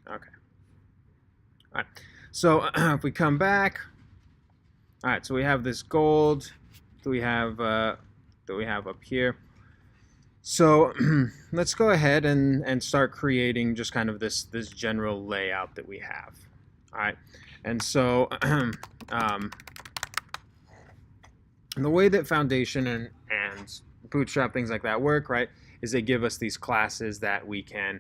Okay. All right. So if we come back, all right. So we have this gold that we have up here. So let's go ahead and start creating just kind of this general layout that we have. All right. And so the way that Foundation and Bootstrap, things like that work, right, is they give us these classes that we can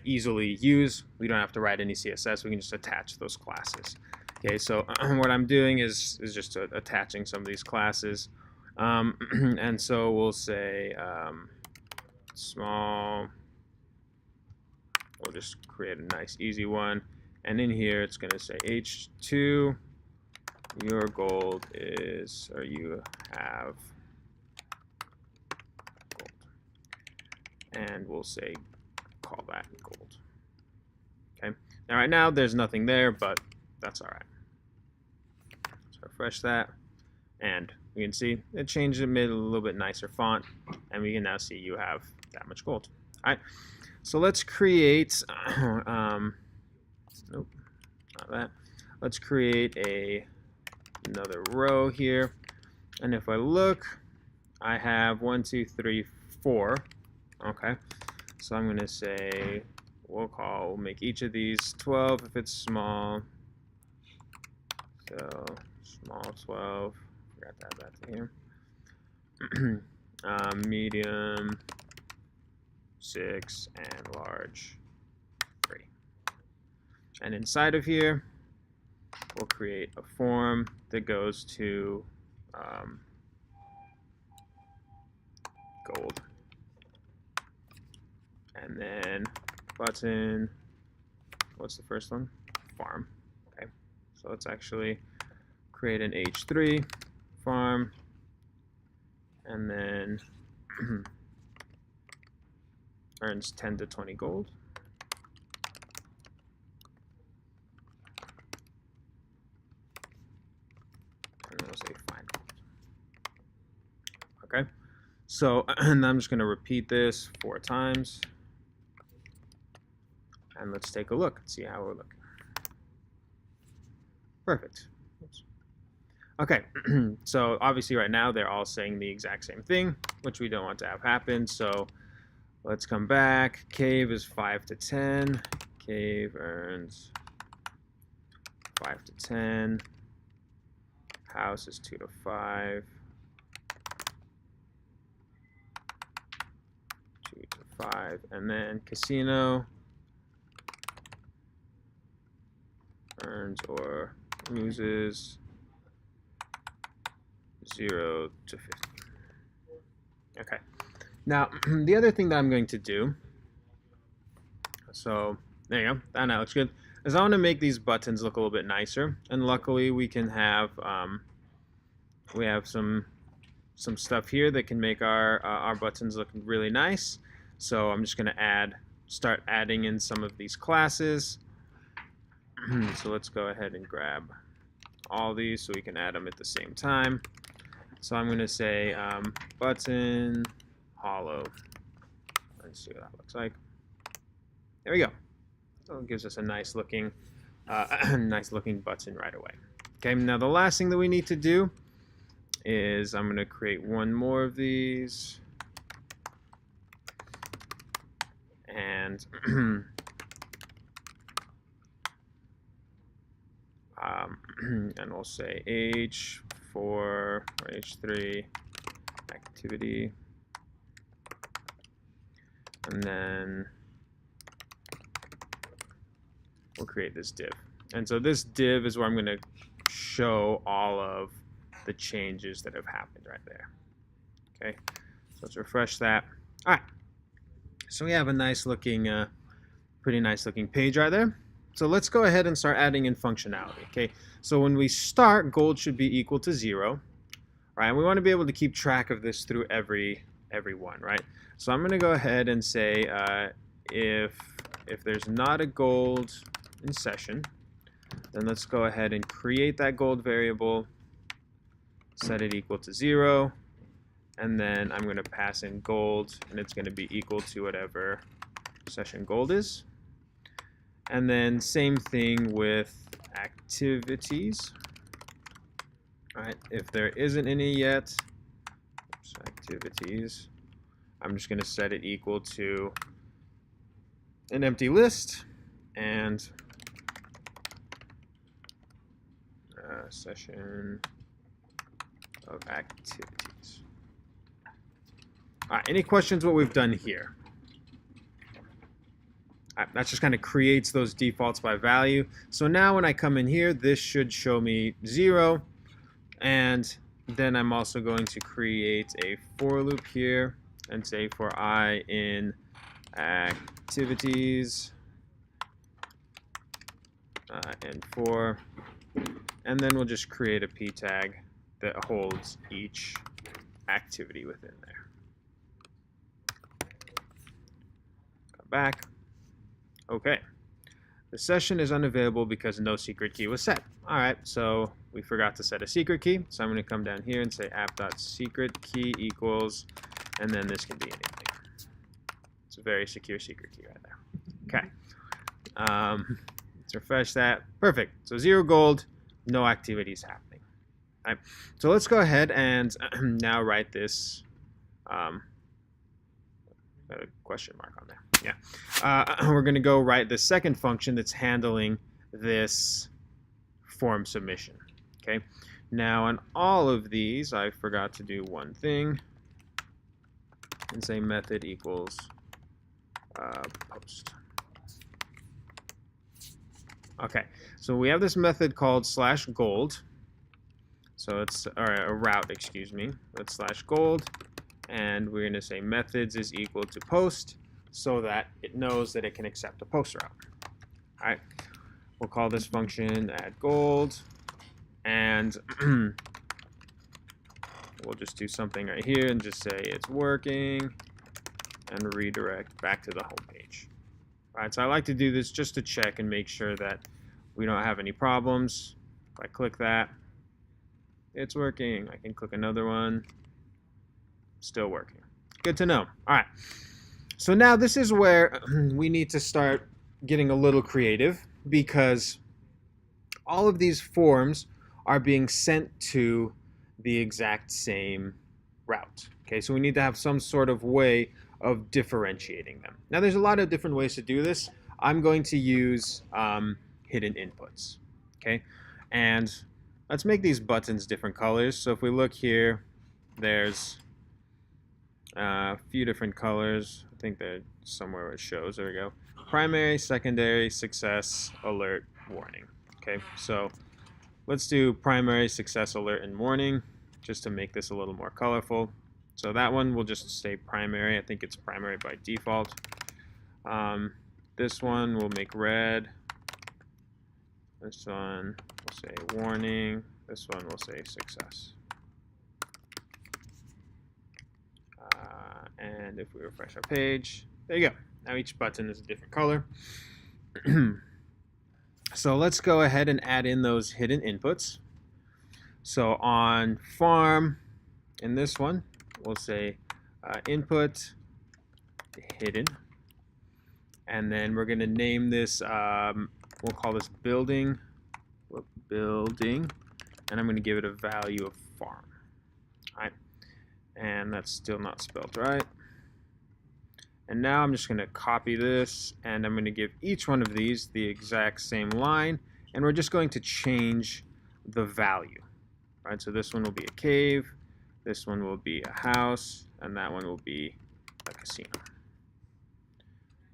easily use. We don't have to write any CSS. We can just attach those classes. Okay, so what I'm doing is just attaching some of these classes. And so we'll say small. We'll just create a nice, easy one. And in here, it's going to say H2. Your gold is, or you have gold. And we'll say, call that gold. Okay. Now, right now, there's nothing there, but that's all right. Let's refresh that. And we can see it changed it, made it a little bit nicer font. And we can now see you have that much gold. All right. So let's create, nope, not that. Let's create another row here. And if I look, I have 1, 2, 3, 4. Okay. So I'm going to say, we'll make each of these 12 if it's small. So small 12. Forgot to add that to here. Medium 6 and large 3. And inside of here, we'll create a form that goes to gold. And then button, what's the first one? Farm. Okay, so let's actually create an H3 farm, and then earns 10 to 20 gold. And we'll say find gold. Okay, so and I'm just going to repeat this 4 times. And let's take a look and see how we're looking. Perfect. Oops. Okay, so obviously right now they're all saying the exact same thing, which we don't want to have happen. So let's come back. Cave is 5 to 10. Cave earns 5 to 10. House is 2 to 5. 2 to 5. And then casino earns or loses 0 to 50. Okay. Now, the other thing that I'm going to do, so there you go, that now looks good, is I want to make these buttons look a little bit nicer. And luckily we can have, we have some stuff here that can make our buttons look really nice. So I'm just going to start adding in some of these classes. So let's go ahead and grab all these so we can add them at the same time. So I'm going to say button hollow. Let's see what that looks like. There we go. So it gives us a nice looking button right away. Okay, now the last thing that we need to do is I'm going to create one more of these. And and we'll say H4 or H3 activity, and then we'll create this div. And so this div is where I'm going to show all of the changes that have happened right there. Okay, so let's refresh that. All right, so we have a nice looking, pretty nice looking page right there. So let's go ahead and start adding in functionality. Okay, so when we start, gold should be equal to 0, right? And we want to be able to keep track of this through every one, right? So I'm going to go ahead and say if there's not a gold in session, then let's go ahead and create that gold variable, set it equal to 0, and then I'm going to pass in gold, and it's going to be equal to whatever session gold is. And then same thing with activities. All right, if there isn't any yet, activities, I'm just going to set it equal to an empty list and session of activities. All right, any questions what we've done here? All right, that just kind of creates those defaults by value. So now when I come in here, this should show me 0. And then I'm also going to create a for loop here and say for I in activities and for, and then we'll just create a p tag that holds each activity within there. Come back. Okay. The session is unavailable because no secret key was set. All right, so we forgot to set a secret key. So I'm going to come down here and say app.secretKey equals, and then this can be anything. It's a very secure secret key right there. Okay. Let's refresh that. Perfect. So 0 gold, no activities happening. All right. So let's go ahead and now write this a question mark on there. Yeah. We're going to go write the second function that's handling this form submission. Okay. Now on all of these, I forgot to do one thing and say method equals post. Okay. So we have this method called /gold. So it's a route, excuse me. That's /gold. And we're going to say methods is equal to post so that it knows that it can accept a post route. All right, we'll call this function add gold, and we'll just do something right here and just say it's working and redirect back to the home page. All right, so I like to do this just to check and make sure that we don't have any problems. If I click that, it's working. I can click another one. Still working. Good to know. All right. So now this is where we need to start getting a little creative, because all of these forms are being sent to the exact same route. Okay, so we need to have some sort of way of differentiating them. Now there's a lot of different ways to do this. I'm going to use hidden inputs. Okay, and let's make these buttons different colors. So if we look here, there's a few different colors. I think they're somewhere where it shows. There we go. Primary, secondary, success, alert, warning. Okay, so let's do primary, success, alert, and warning just to make this a little more colorful. So that one will just stay primary. I think it's primary by default. This one will make red. This one will say warning. This one will say success. And if we refresh our page, there you go. Now each button is a different color. So let's go ahead and add in those hidden inputs. So on farm, in this one, we'll say input hidden. And then we're going to name this, we'll call this building. And I'm going to give it a value of farm. All right. And that's still not spelled right. And now I'm just going to copy this, and I'm going to give each one of these the exact same line, and we're just going to change the value. Right? So this one will be a cave, this one will be a house, and that one will be a casino.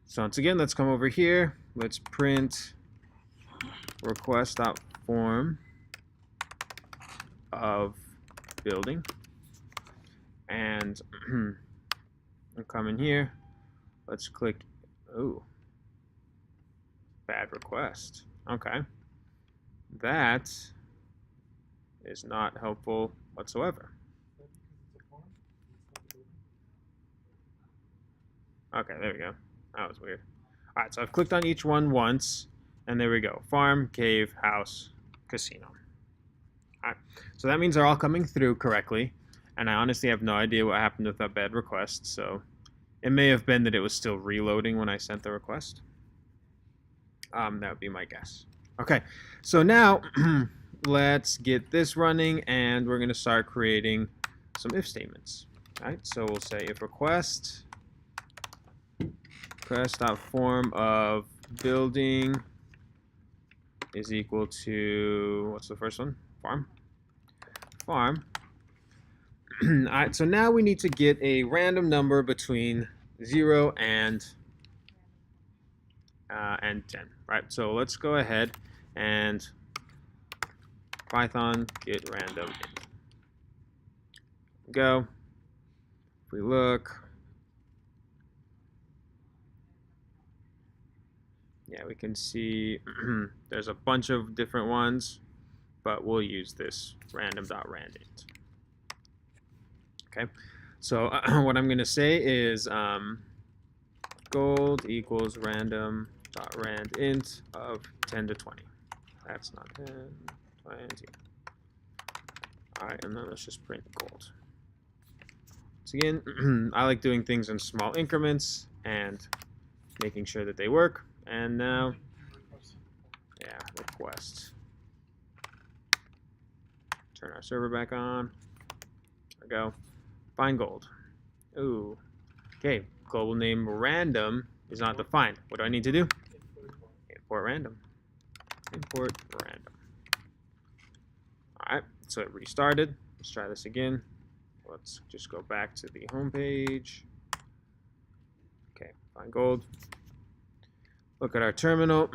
So once again, let's come over here. Let's print request.form of building. And I'll come in here. Let's click, oh, bad request. Okay. That is not helpful whatsoever. Okay, there we go. That was weird. All right, so I've clicked on each one once, and there we go. Farm, cave, house, casino. All right, so that means they're all coming through correctly. And I honestly have no idea what happened with that bad request, so it may have been that it was still reloading when I sent the request. That would be my guess. Okay, so now let's get this running, and we're going to start creating some if statements. All right, so we'll say if request.form of building is equal to, what's the first one? Farm. All right, so now we need to get a random number between 0 and 10, right? So let's go ahead and Python get random int. Go. If we look, yeah, we can see there's a bunch of different ones, but we'll use this random.randint. Okay, so what I'm going to say is gold equals random.randint of 10 to 20. That's not 10, 20. All right, and then let's just print gold. So again, I like doing things in small increments and making sure that they work. And now, yeah, request. Turn our server back on. There we go. Find gold. Ooh. Okay, global name random is not defined. What do I need to do? Import random. Import random. All right, so it restarted. Let's try this again. Let's just go back to the home page. Okay, find gold. Look at our terminal.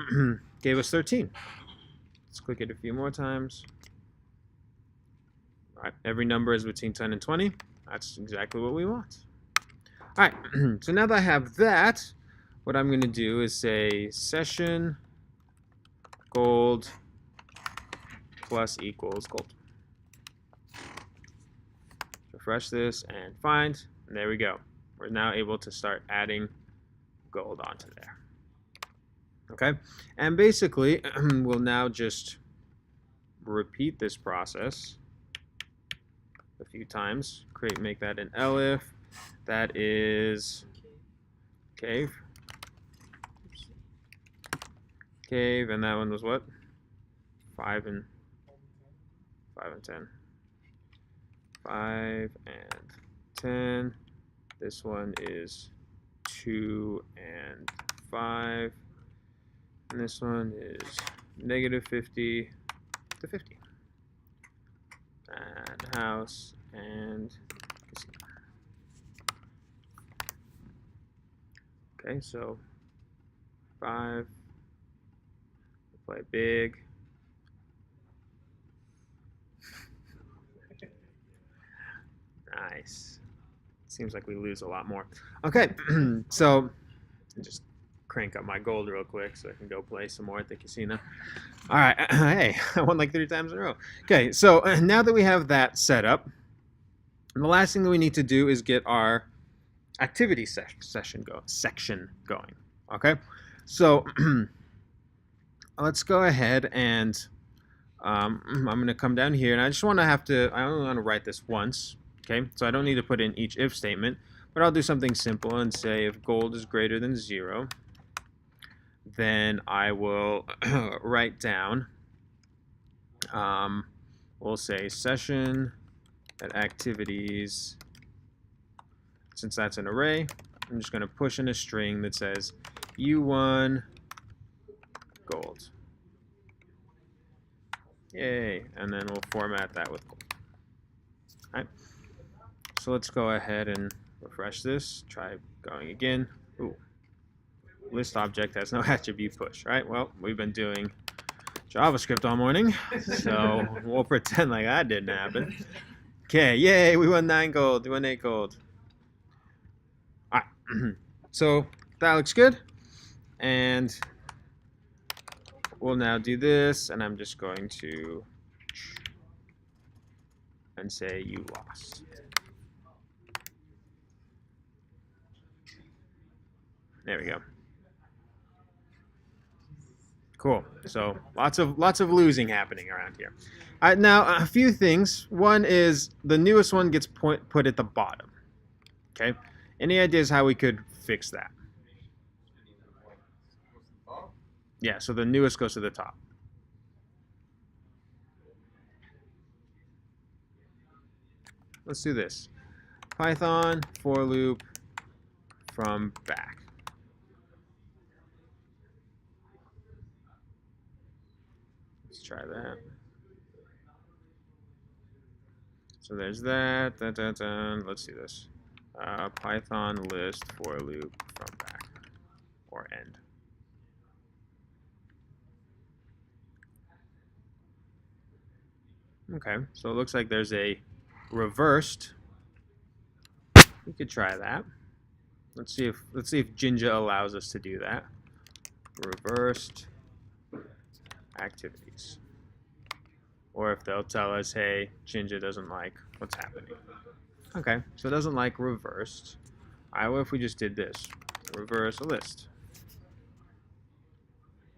Gave us 13. Let's click it a few more times. All right, every number is between 10 and 20. That's exactly what we want. All right, so now that I have that, what I'm going to do is say session gold plus equals gold. Refresh this and find, and there we go. We're now able to start adding gold onto there. Okay, and basically we'll now just repeat this process a few times. Make that an elif. That is cave. Cave, and that one was what? 5 and 10. 5 and 10. This one is 2 and 5. And this one is negative 50 to 50. And house and casino. Okay, so 5. Play big. Nice. Seems like we lose a lot more. Okay, so just crank up my gold real quick so I can go play some more at the casino. All right, hey, I won like 3 times in a row. Okay, so now that we have that set up, the last thing that we need to do is get our activity section going. Okay, so let's go ahead and I'm going to come down here, and I just want to I only want to write this once. Okay, so I don't need to put in each if statement, but I'll do something simple and say if gold is greater than 0, then I will write down, we'll say session at activities. Since that's an array, I'm just going to push in a string that says U1 gold. Yay, and then we'll format that with gold. All right. So let's go ahead and refresh this. Try going again. Ooh. List object has no attribute push, right? Well, we've been doing JavaScript all morning, so we'll pretend like that didn't happen. Okay, yay, we won 9 gold, we won 8 gold. All right, so that looks good. And we'll now do this, and I'm just going to and say you lost. There we go. Cool. So lots of losing happening around here. All right, now a few things. One is the newest one gets put at the bottom. Okay. Any ideas how we could fix that? Yeah, so the newest goes to the top. Let's do this. Python for loop from back. Let's try that. So there's that. Let's see this. Python list for loop from back or end. Okay, so it looks like there's a reversed. We could try that. Let's see if Jinja allows us to do that. Reversed activities. Or if they'll tell us, hey, Jinja doesn't like what's happening. Okay, so it doesn't like reversed. What if we just did this? Reverse a list.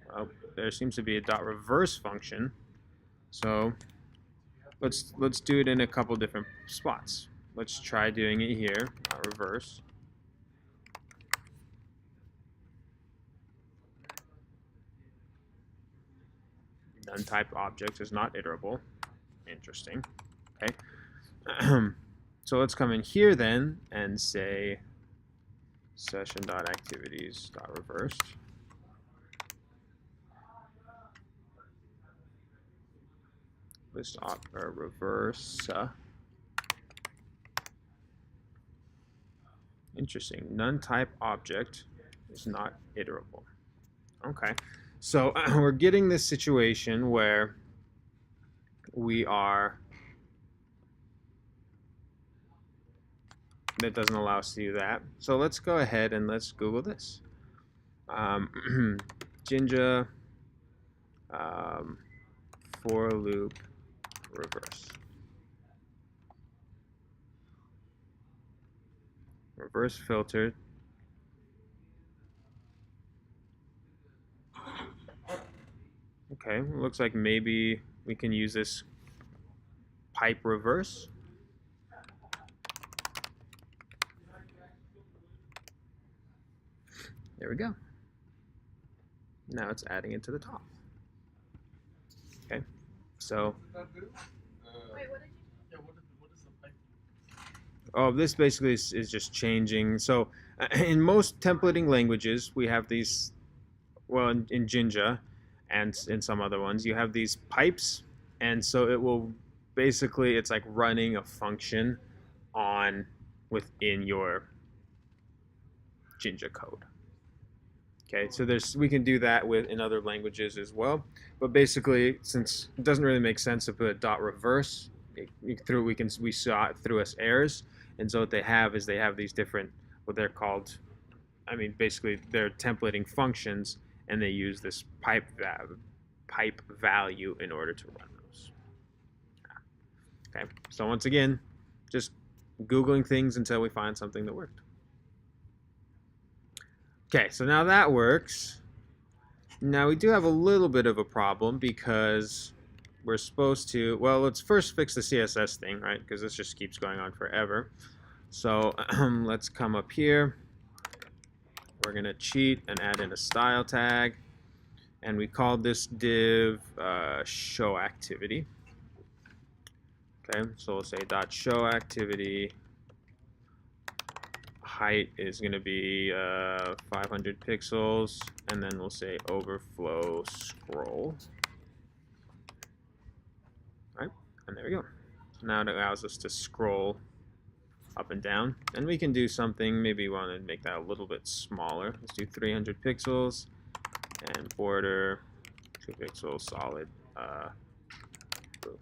Well, there seems to be a dot reverse function. So let's do it in a couple different spots. Let's try doing it here, dot reverse. None type object is not iterable. Interesting. Okay. So let's come in here then and say session.activities.reversed. List reverse. Interesting. None type object is not iterable. Okay. So we're getting this situation where we are, that doesn't allow us to do that. So let's go ahead and let's Google this. Jinja for loop reverse. Reverse filter. Okay, looks like maybe we can use this pipe reverse. There we go. Now it's adding it to the top. Okay, so. Oh, this basically is just changing. So in most templating languages, we have these, well, in Jinja and in some other ones, you have these pipes. And so it will basically, it's like running a function on within your Jinja code. Okay, so we can do that in other languages as well. But basically, since it doesn't really make sense to put a dot reverse, we saw it through as errors. And so what they have is they have these different, what they're called, I mean, basically they're templating functions, and they use this pipe value in order to run those. Okay, so once again, just Googling things until we find something that worked. Okay, so now that works. Now we do have a little bit of a problem because we're supposed to, well, let's first fix the CSS thing, right? Because this just keeps going on forever. So let's come up here. We're going to cheat and add in a style tag. And we called this div show activity. Okay, so we'll say dot show activity. Height is going to be 500 pixels. And then we'll say overflow scroll. All right, and there we go. Now it allows us to scroll up and down, and we can do something, maybe we want to make that a little bit smaller. Let's do 300 pixels and border 2 pixels solid blue.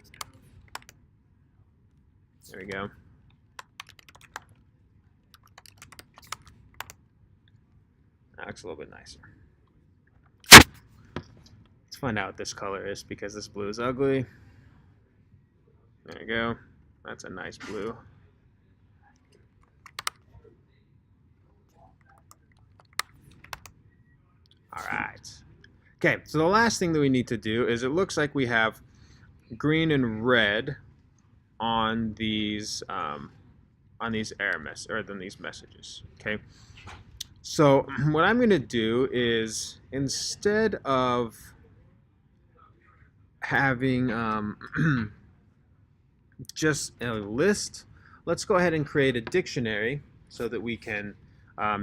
There we go. That looks a little bit nicer. Let's find out what this color is because this blue is ugly. There we go. That's a nice blue. All right. Okay, so the last thing that we need to do is it looks like we have green and red on these error these messages. Okay. So what I'm going to do is, instead of having just a list, let's go ahead and create a dictionary so that we can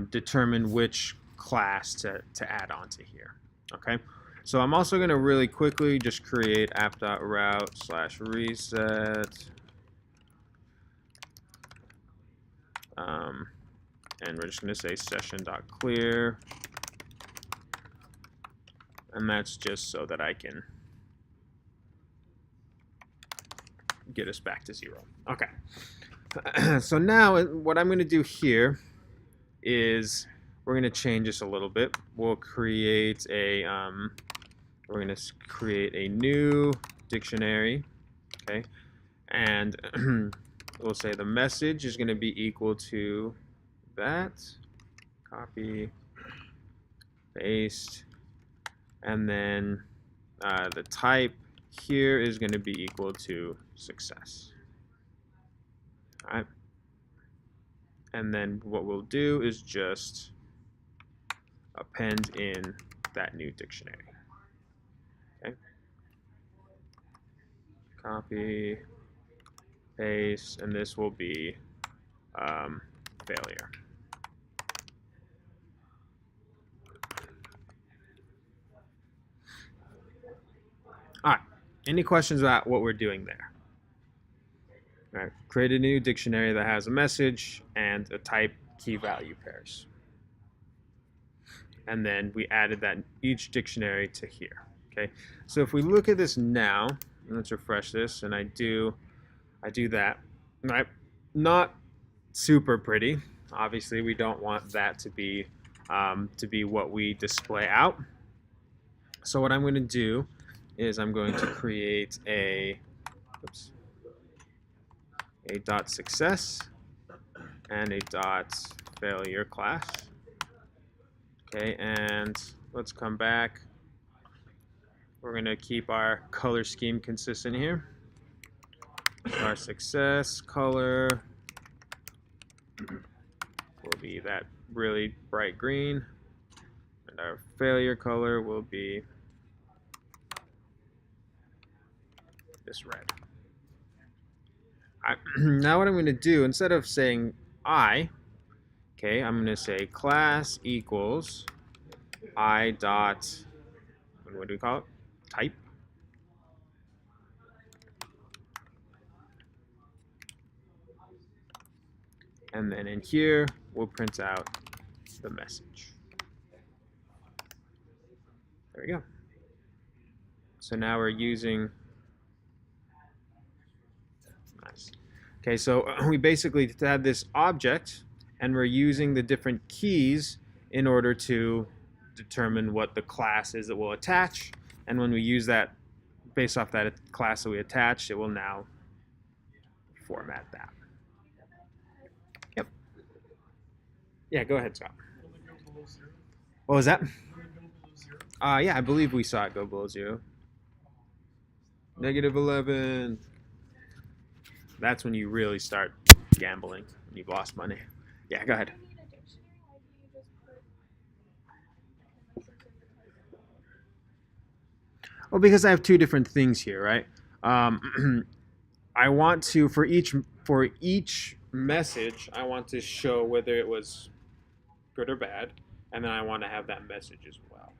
determine which class to add onto here. Okay, so I'm also going to really quickly just create app.route/reset, and we're just going to say session.clear, and that's just so that I can get us back to 0. Okay, so now what I'm going to do here is we're going to change this a little bit. We'll create a we're going to create a new dictionary, okay, and we'll say the message is going to be equal to that. Copy, paste, and then the type here is going to be equal to success. All right. And then what we'll do is just append in that new dictionary. Okay. Copy, paste, and this will be failure. All right. Any questions about what we're doing there? All right. Create a new dictionary that has a message and a type key value pairs. And then we added that each dictionary to here. Okay. So if we look at this now, let's refresh this, and I do that. Right. Not super pretty. Obviously, we don't want that to be what we display out. So what I'm going to do is I'm going to create a dot success and a dot failure class. Okay, and let's come back. We're going to keep our color scheme consistent here. Our success color will be that really bright green, and our failure color will be this red. Now what I'm going to do, instead of saying I, okay, I'm going to say class equals I dot, what do we call it? Type. And then in here, we'll print out the message. There we go. So now we're using, nice. Okay, so we basically had this object, and we're using the different keys in order to determine what the class is that we'll attach. And when we use that, based off that class that we attached, it will now format that. Yep. Yeah, go ahead, Scott. What was that? Yeah, I believe we saw it go below 0. -11. That's when you really start gambling. When you've lost money. Yeah, go ahead. Well, because I have two different things here, right? I want to, for each message, I want to show whether it was good or bad, and then I want to have that message as well.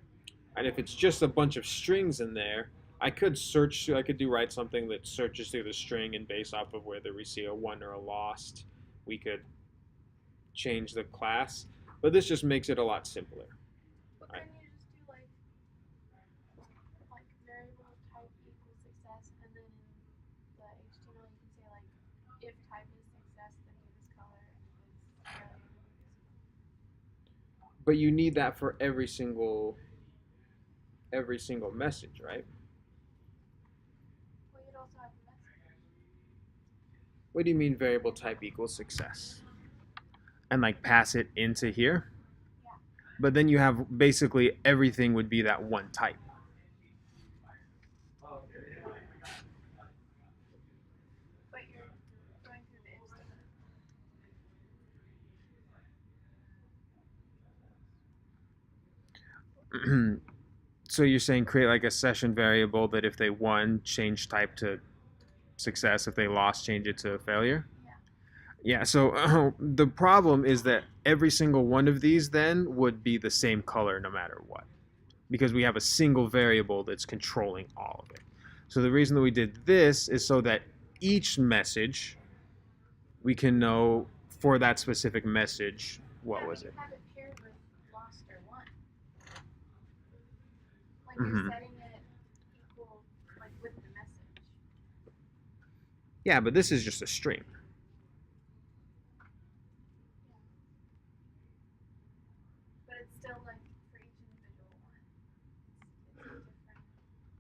And if it's just a bunch of strings in there, I could write something that searches through the string, and based off of whether we see a won or a lost, we could change the class. But this just makes it a lot simpler. But can you just do like variable type equals success, and then in the HTML you can say like if type is success, then do this color, and if it's failure, then do this color. But you need that for every single message, right? Well, you'd also have the message. What do you mean variable type equals success? And like pass it into here? Yeah. But then you have basically everything would be that one type. But you're going through the if statement. So you're saying create like a session variable that if they won, change type to success. If they lost, change it to failure. Yeah. Yeah. So the problem is that every single one of these then would be the same color no matter what, because we have a single variable that's controlling all of it. So the reason that we did this is so that each message we can know for that specific message what Yeah, was but it. you have it paired with lost or won. Like Hmm. you're setting it equal, like with the message. Yeah, but this is just a string. Yeah. But it's still like for each individual one. It's a different,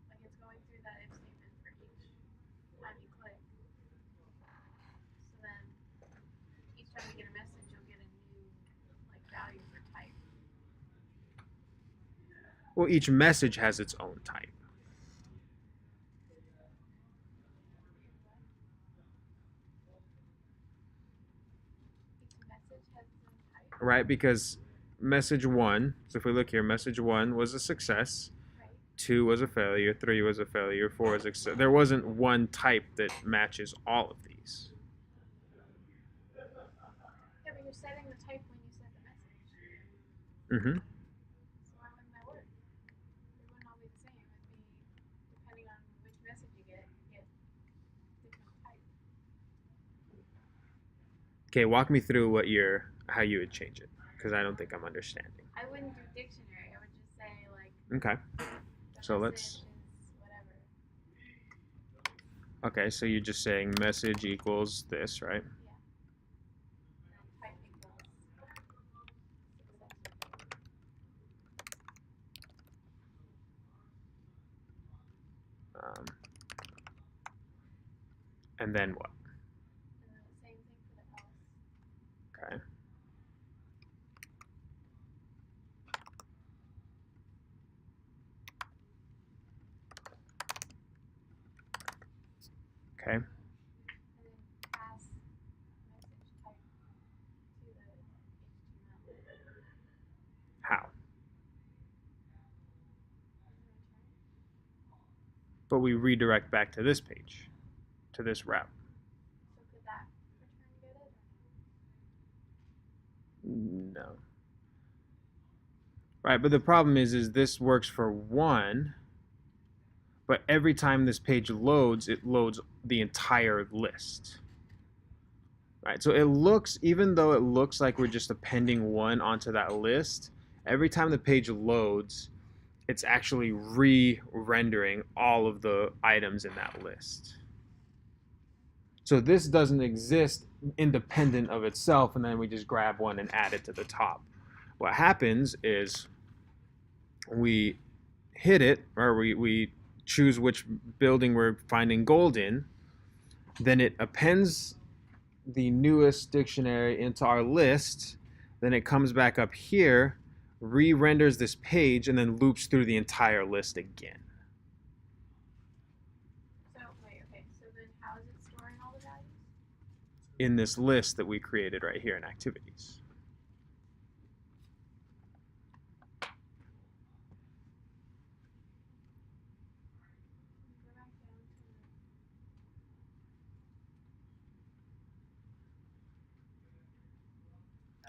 like it's going through that if statement for each time you click. So then each time you get a message, you'll get a new like value for type. Well, each message has its own type, Each message has its own type. right? Because message one, so if we look here, message one was a success, Right. 2 was a failure, 3 was a failure, 4 was a success. There wasn't one type that matches all of these. Yeah, but you're setting the type when you set the message. Mm-hmm. So why wouldn't that work? They wouldn't all be the same. It'd be depending on which message you get different type. Okay, walk me through how you would change it, because I don't think I'm understanding. I wouldn't do dictionary. I would just say like Okay. the So message let's. is whatever. Okay, so you're just saying message equals this, right? Yeah. And then type equals success. Um, and then what? And then the same thing for the else. Okay. Okay. And then pass message type to the HTML. How? And then return. But we redirect back to this page, to this route. So could that return get it or No. Right, but the problem is this works for one, but every time this page loads, it loads the entire list. Right, so it looks, even though it looks like we're just appending one onto that list, every time the page loads, it's actually re-rendering all of the items in that list. So this doesn't exist independent of itself, and then we just grab one and add it to the top. What happens is we hit it, or we choose which building we're finding gold in, then it appends the newest dictionary into our list, then it comes back up here, re-renders this page, and then loops through the entire list again. so wait, okay, so then how is it storing all the values? In this list that we created right here in activities. Go back down to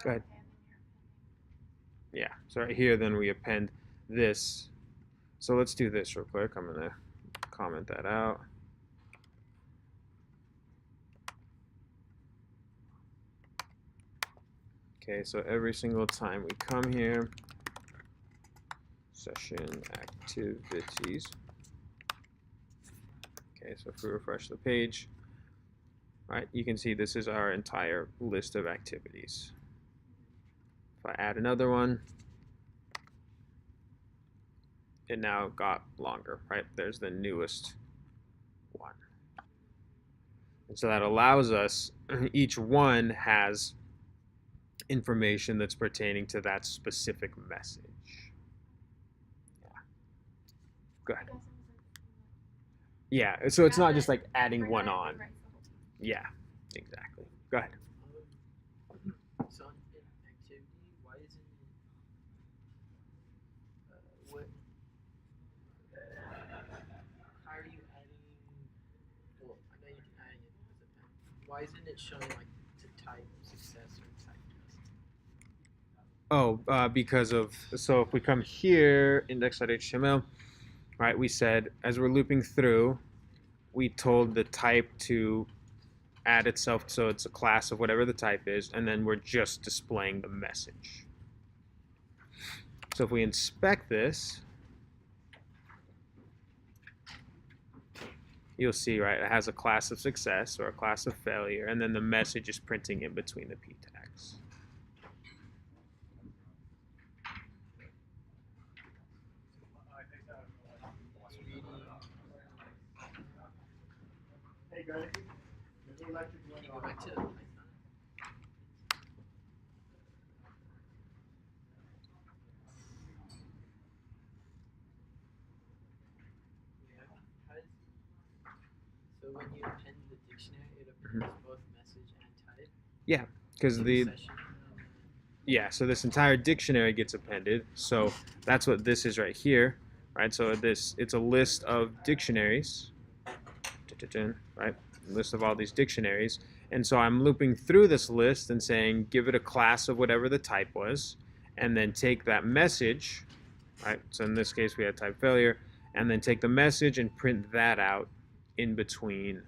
Go ahead. okay, and then you're appending. Yeah, so right here then we append this. So let's do this real quick. I'm gonna comment that out. Okay, so every single time we come here, session activities. Okay, so if we refresh the page, right, you can see this is our entire list of activities. If I add another one, it now got longer, right? There's the newest one. And so that allows us, each one has information that's pertaining to that specific message. Yeah. Go ahead. I guess it was like Yeah, so it's not just like adding we're one gonna on. rewrite the whole thing. Yeah, exactly. Go ahead. So in activity, why isn't it Why isn't it showing like to type success or type test? Oh, because of, so if we come here, index.html, right, we said as we're looping through, we told the type to add itself, so it's a class of whatever the type is, and then we're just displaying the message. So if we inspect this, you'll see, right, it has a class of success or a class of failure, and then the message is printing in between the p tags. It's reading. Can you go back to Python? Yeah. How does, so when you append the dictionary, it appends both message and type. Yeah, because in the session. yeah, so this entire dictionary gets appended. So that's what this is right here, right? So it's a list of dictionaries, right? List of all these dictionaries. And so I'm looping through this list and saying, give it a class of whatever the type was, and then take that message, right? So in this case, we had type failure, and then take the message and print that out in between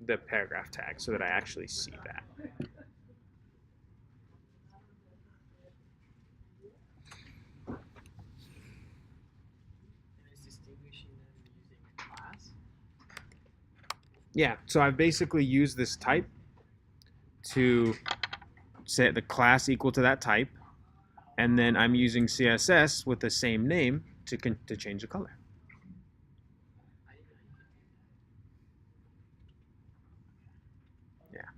the paragraph tag so that I actually see that. And it's distinguishing them using a class. Yeah, so I've basically used this type to set the class equal to that type, and then I'm using CSS with the same name to change the color. I didn't know you could do that. Yeah.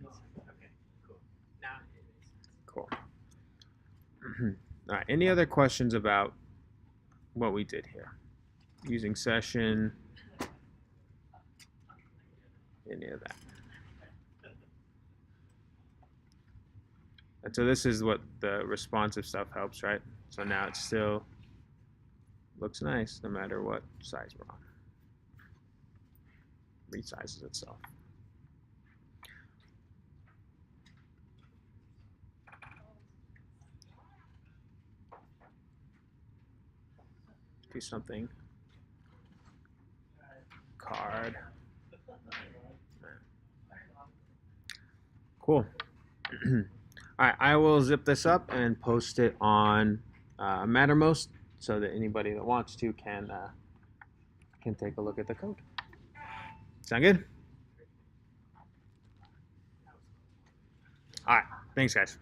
That makes sense. Okay, cool. Now it makes sense. Cool. All right, any other questions about what we did here? Using session, any of that. And so this is what the responsive stuff helps, right? So now it still looks nice no matter what size we're on. Resizes itself. Do something. Card. Cool. All right, I will zip this up and post it on Mattermost so that anybody that wants to can take a look at the code. Sound good? All right, thanks guys.